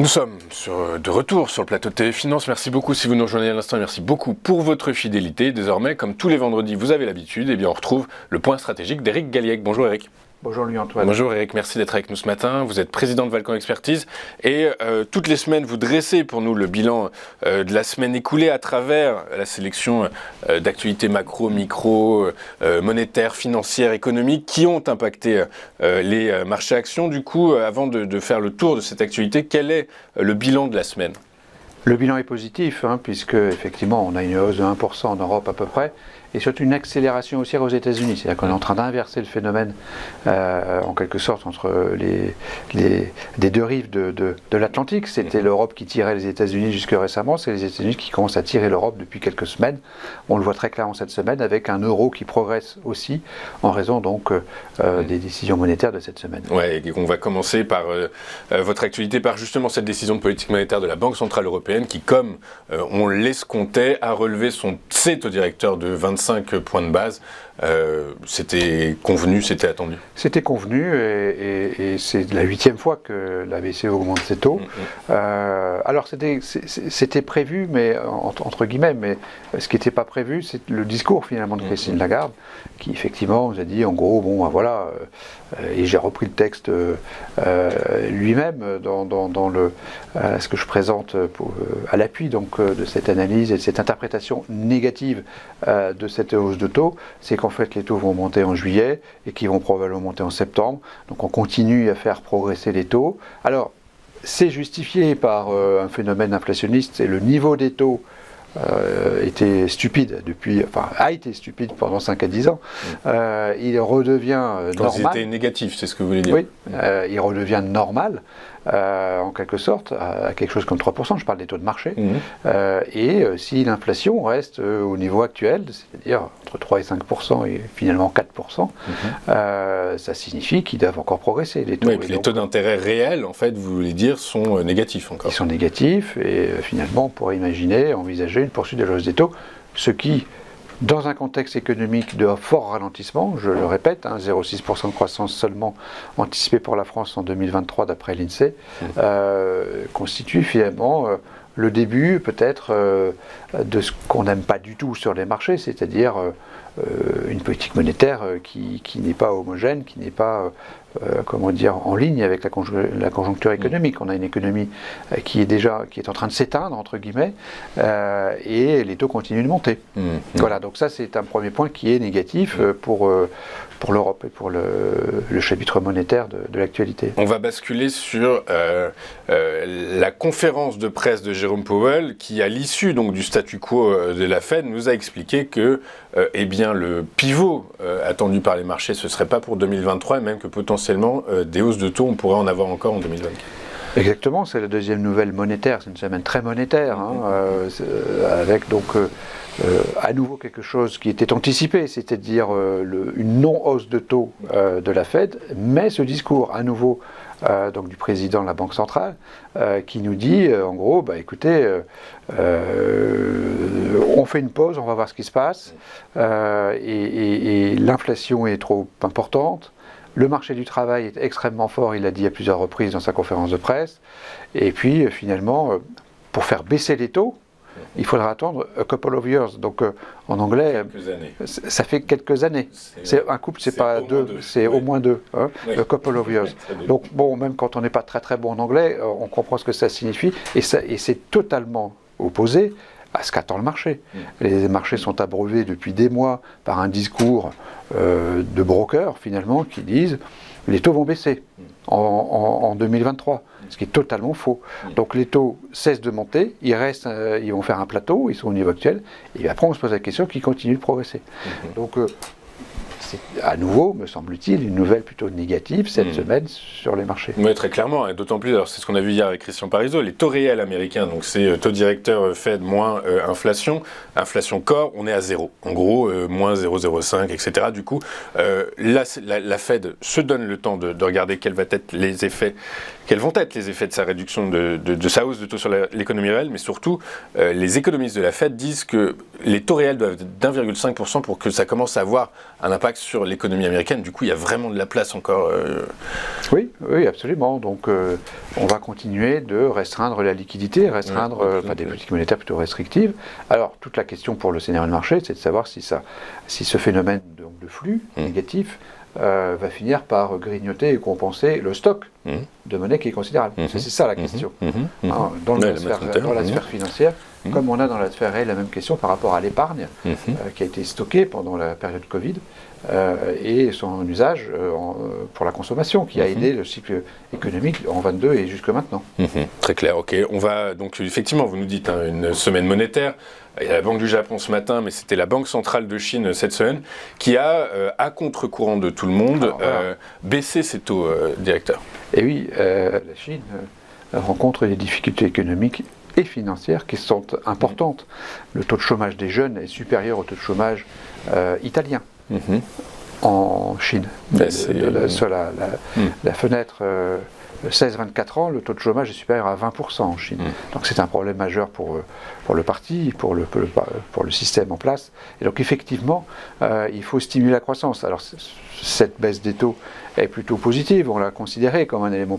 Nous sommes de retour sur le plateau de TV Finance. Merci beaucoup si vous nous rejoignez à l'instant. Merci beaucoup pour votre fidélité. Désormais, comme tous les vendredis, vous avez l'habitude, on retrouve le point stratégique d'Éric Galliègue. Bonjour Éric. Bonjour Louis-Antoine. Bonjour Éric, merci d'être avec nous ce matin. Vous êtes président de Valcon Expertise et toutes les semaines vous dressez pour nous le bilan de la semaine écoulée à travers la sélection d'actualités macro, micro, monétaires, financières, économiques qui ont impacté les marchés actions. Du coup, avant de faire le tour de cette actualité, quel est le bilan de la semaine ? Le bilan est positif, puisque effectivement on a une hausse de 1% en Europe à peu près, et surtout une accélération haussière aux États-Unis. C'est-à-dire qu'on est en train d'inverser le phénomène, en quelque sorte, entre des deux rives de l'Atlantique. C'était l'Europe qui tirait les États-Unis jusque récemment, c'est les États-Unis qui commencent à tirer l'Europe depuis quelques semaines. On le voit très clairement cette semaine, avec un euro qui progresse aussi, en raison donc des décisions monétaires de cette semaine. Ouais, et on va commencer par votre actualité, par justement cette décision de politique monétaire de la Banque Centrale Européenne, qui, comme on l'escomptait, a relevé ses taux directeurs de 25 points de base. C'était convenu, c'était attendu. C'était convenu et c'est la 8e fois que la BCE augmente ses taux. Alors c'était prévu, mais entre guillemets, mais ce qui n'était pas prévu, c'est le discours finalement de Christine Lagarde, qui effectivement nous a dit en gros, bon voilà, et j'ai repris le texte lui-même dans ce que je présente à l'appui donc de cette analyse et de cette interprétation négative de cette hausse de taux, c'est qu'en fait les taux vont monter en juillet et qu'ils vont probablement monter en septembre. Donc on continue à faire progresser les taux. Alors c'est justifié par un phénomène inflationniste, et le niveau des taux était stupide a été stupide pendant 5 à 10 ans. Il redevient quand normal. ils étaient négatifs, c'est ce que vous voulez dire. Oui, il redevient normal, en quelque sorte, à quelque chose comme 3%, je parle des taux de marché. Et si l'inflation reste au niveau actuel, c'est-à-dire entre 3 et 5% et finalement 4%, ça signifie qu'ils doivent encore progresser, les taux. Oui, et puis les taux d'intérêt réels, en fait, vous voulez dire, sont négatifs encore. Ils sont négatifs, et finalement, on pourrait envisager une poursuite de la hausse des taux, ce qui, dans un contexte économique de fort ralentissement, je le répète, 0,6% de croissance seulement anticipée pour la France en 2023 d'après l'INSEE, constitue finalement le début peut-être de ce qu'on n'aime pas du tout sur les marchés, c'est-à-dire une politique monétaire qui n'est pas homogène, qui n'est pas en ligne avec la conjoncture économique. On a une économie qui est en train de s'éteindre, entre guillemets, et les taux continuent de monter. Voilà, donc ça c'est un premier point qui est négatif pour l'Europe et pour le chapitre monétaire de l'actualité. On va basculer sur la conférence de presse de Jérôme Powell, qui, à l'issue donc du statu quo de la Fed, nous a expliqué que le pivot attendu par les marchés, ce ne serait pas pour 2023, et même que potentiellement des hausses de taux, on pourrait en avoir encore en 2024. Exactement, c'est la deuxième nouvelle monétaire, c'est une semaine très monétaire, avec donc à nouveau quelque chose qui était anticipé, c'est-à-dire une non-hausse de taux de la Fed, mais ce discours à nouveau donc du président de la Banque centrale, qui nous dit en gros, écoutez, on fait une pause, on va voir ce qui se passe, et l'inflation est trop importante. Le marché du travail est extrêmement fort, il l'a dit à plusieurs reprises dans sa conférence de presse. Et puis finalement, pour faire baisser les taux, il faudra attendre a couple of years. Donc en anglais, ça fait quelques années. C'est un couple, c'est pas deux, c'est au moins deux. A couple of years. Donc bon, même quand on n'est pas très très bon en anglais, on comprend ce que ça signifie. Et c'est totalement opposé à ce qu'attend le marché. Les marchés sont abreuvés depuis des mois par un discours de brokers, finalement, qui disent les taux vont baisser en 2023, ce qui est totalement faux. Donc les taux cessent de monter, ils vont faire un plateau, ils sont au niveau actuel, et après on se pose la question qui continue de progresser. Donc c'est à nouveau, me semble-t-il, une nouvelle plutôt négative cette semaine sur les marchés. Oui, très clairement, et d'autant plus, alors c'est ce qu'on a vu hier avec Christian Parizeau, les taux réels américains, donc c'est taux directeur Fed moins inflation core, on est à zéro. En gros, moins 0,05, etc. Du coup, la Fed se donne le temps de regarder quels vont être les effets de sa réduction, de sa hausse de taux sur l'économie réelle, mais surtout, les économistes de la Fed disent que les taux réels doivent être d'1,5% pour que ça commence à avoir un impact sur l'économie américaine. Du coup, il y a vraiment de la place encore. Oui, absolument. Donc, on va continuer de restreindre la liquidité, restreindre des politiques monétaires plutôt restrictives. Alors, toute la question pour le scénario de marché, c'est de savoir si ce phénomène de flux négatif va finir par grignoter et compenser le stock de monnaie qui est considérable. C'est ça la question. Dans la sphère financière, comme on a dans la sphère réelle la même question par rapport à l'épargne qui a été stockée pendant la période Covid et son usage pour la consommation qui a aidé le cycle économique en 22 et jusque maintenant. Très clair, ok. On va donc effectivement, vous nous dites une semaine monétaire. Il y a la Banque du Japon ce matin, mais c'était la Banque centrale de Chine cette semaine qui a, à contre-courant de tout le monde, baissé ses taux directeurs. Et oui, la Chine rencontre des difficultés économiques et financières qui sont importantes. Le taux de chômage des jeunes est supérieur au taux de chômage italien en Chine. Sur la fenêtre 16-24 ans, le taux de chômage est supérieur à 20% en Chine. Donc c'est un problème majeur pour le parti, pour le système en place. Et donc effectivement, il faut stimuler la croissance. Alors cette baisse des taux est plutôt positive. On la considère comme un élément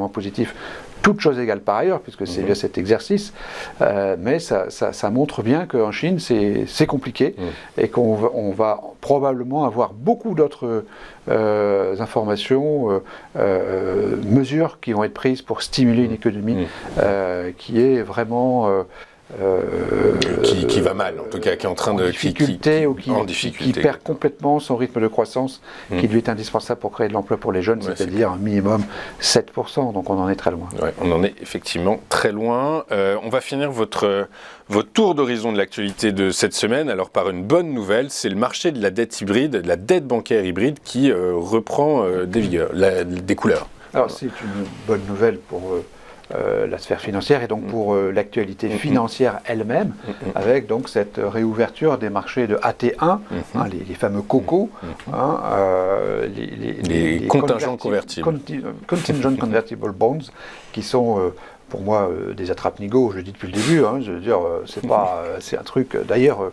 positif. Toutes choses égales par ailleurs, puisque c'est bien cet exercice, mais ça montre bien qu'en Chine, c'est compliqué et qu'on va probablement avoir beaucoup d'autres informations, mesures qui vont être prises pour stimuler une économie qui est vraiment... qui va mal, en tout cas, qui est en train de... qui perd complètement son rythme de croissance qui lui est indispensable pour créer de l'emploi pour les jeunes, c'est-à-dire un minimum 7%, donc on en est très loin. Ouais, on en est effectivement très loin. On va finir votre tour d'horizon de l'actualité de cette semaine, alors par une bonne nouvelle, c'est le marché de la dette hybride, de la dette bancaire hybride qui reprend des couleurs. Alors c'est une bonne nouvelle pour... la sphère financière et donc pour l'actualité financière elle-même, avec donc cette réouverture des marchés de AT1, les fameux COCO, les contingents convertibles. Contingent Convertible Bonds, qui sont pour moi des attrape-nigo, je le dis depuis le début, je veux dire, c'est un truc, d'ailleurs,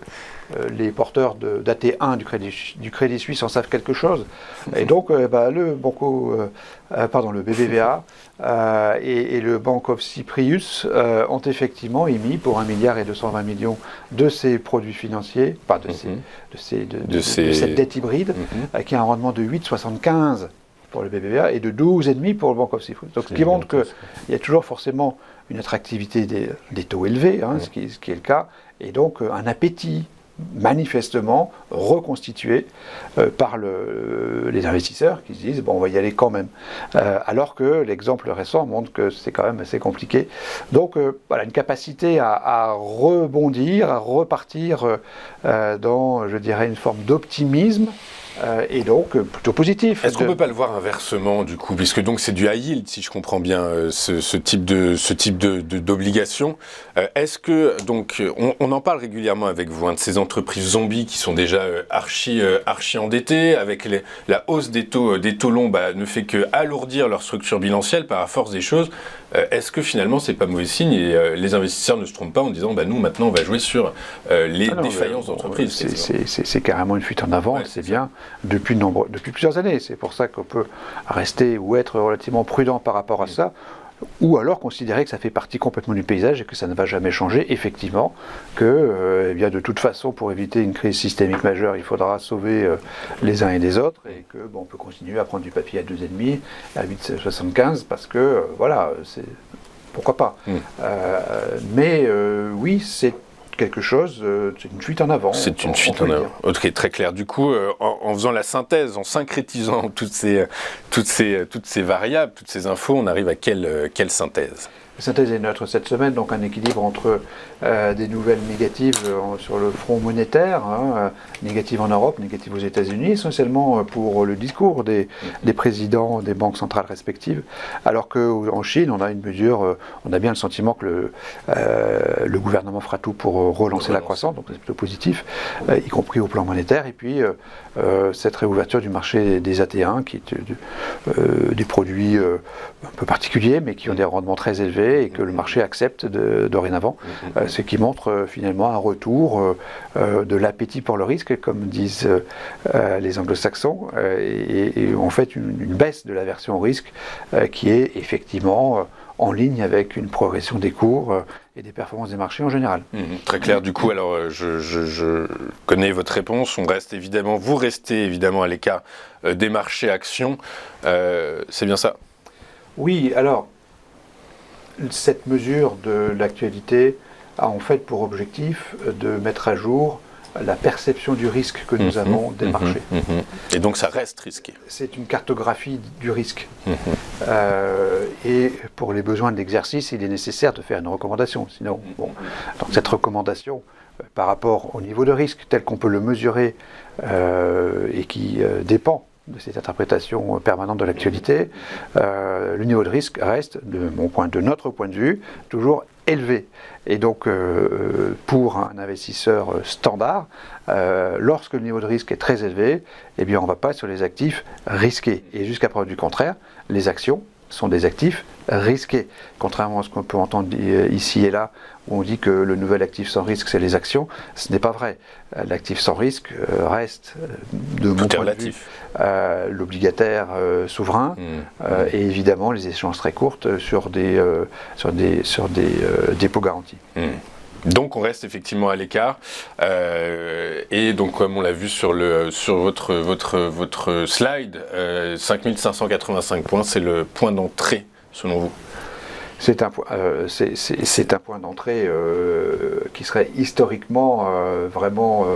les porteurs d'AT1 du Crédit Suisse en savent quelque chose, et donc le BBVA et le Bank of Cyprus ont effectivement émis pour 1,220 milliard de ces produits financiers, de cette dette hybride, qui a un rendement de 8,75 pour le BBVA et de 12,5 pour le Bank of Cyprus. Donc, ce qui montre qu'il y a toujours forcément une attractivité des taux élevés, ce qui est le cas, et donc un appétit manifestement reconstitué par les investisseurs qui se disent on va y aller quand même, alors que l'exemple récent montre que c'est quand même assez compliqué. Donc une capacité à rebondir, à repartir dans, je dirais, une forme d'optimisme. Et donc plutôt positif. Est-ce qu'on ne peut pas le voir inversement du coup, puisque donc c'est du high yield si je comprends bien ce type d'obligation. Est-ce que donc on en parle régulièrement avec vous de ces entreprises zombies qui sont déjà archi endettées, avec la hausse des taux longs ne fait que alourdir leur structure bilancielle par la force des choses. Est-ce que finalement c'est pas mauvais signe et les investisseurs ne se trompent pas en disant nous maintenant on va jouer sur les défaillances d'entreprises? C'est carrément une fuite en avant, c'est bien. Depuis plusieurs années. C'est pour ça qu'on peut rester ou être relativement prudent par rapport à ça, ou alors considérer que ça fait partie complètement du paysage et que ça ne va jamais changer, effectivement, que de toute façon, pour éviter une crise systémique majeure, il faudra sauver les uns et les autres, et que on peut continuer à prendre du papier à 2,5, à 8,75, parce que, pourquoi pas. Mais oui, c'est quelque chose, c'est une fuite en avant. C'est une fuite en avant. Ok, très clair. Du coup, en faisant la synthèse, en syncrétisant toutes ces variables, toutes ces infos, on arrive à quelle synthèse? La synthèse est neutre cette semaine, donc un équilibre entre des nouvelles négatives sur le front monétaire, négatives en Europe, négatives aux États-Unis, essentiellement pour le discours des présidents des banques centrales respectives, alors qu'en Chine, on a une mesure, on a bien le sentiment que le gouvernement fera tout pour relancer la croissance, donc c'est plutôt positif, y compris au plan monétaire, et puis cette réouverture du marché des AT1, qui est des produits un peu particuliers, mais qui ont des rendements très élevés, mesuré et que le marché accepte dorénavant, ce qui montre finalement un retour de l'appétit pour le risque, comme disent les anglo-saxons, et en fait une baisse de l'aversion au risque qui est effectivement en ligne avec une progression des cours et des performances des marchés en général. Très clair. Du coup, alors je connais votre réponse. Vous restez évidemment à l'écart des marchés actions. C'est bien ça? Oui. Alors, cette mesure de l'actualité a en fait pour objectif de mettre à jour la perception du risque que nous avons des marchés. Et donc ça reste risqué. C'est une cartographie du risque. Et pour les besoins de l'exercice, il est nécessaire de faire une recommandation. Sinon, donc cette recommandation, par rapport au niveau de risque tel qu'on peut le mesurer et qui dépend de cette interprétation permanente de l'actualité, le niveau de risque reste, de notre point de vue, toujours élevé. Et donc, pour un investisseur standard, lorsque le niveau de risque est très élevé, eh bien, on ne va pas sur les actifs risqués. Et jusqu'à preuve du contraire, les actions sont des actifs risqués. Contrairement à ce qu'on peut entendre ici et là, où on dit que le nouvel actif sans risque, c'est les actions, ce n'est pas vrai. L'actif sans risque reste, de mon point de vue, l'obligataire souverain et évidemment les échéances très courtes sur des dépôts garantis. Donc on reste effectivement à l'écart et donc comme on l'a vu sur votre slide, 5585 points, c'est le point d'entrée selon vous? C'est un point d'entrée qui serait historiquement vraiment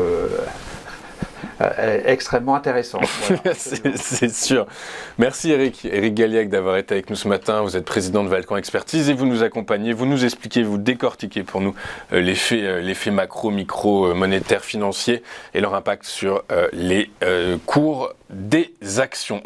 extrêmement intéressant. Voilà, c'est sûr. Merci Eric Galiac d'avoir été avec nous ce matin. Vous êtes président de Valcan Expertise et vous nous accompagnez, vous nous expliquez, vous décortiquez pour nous l'effet macro, micro, monétaire, financier et leur impact sur les cours des actions.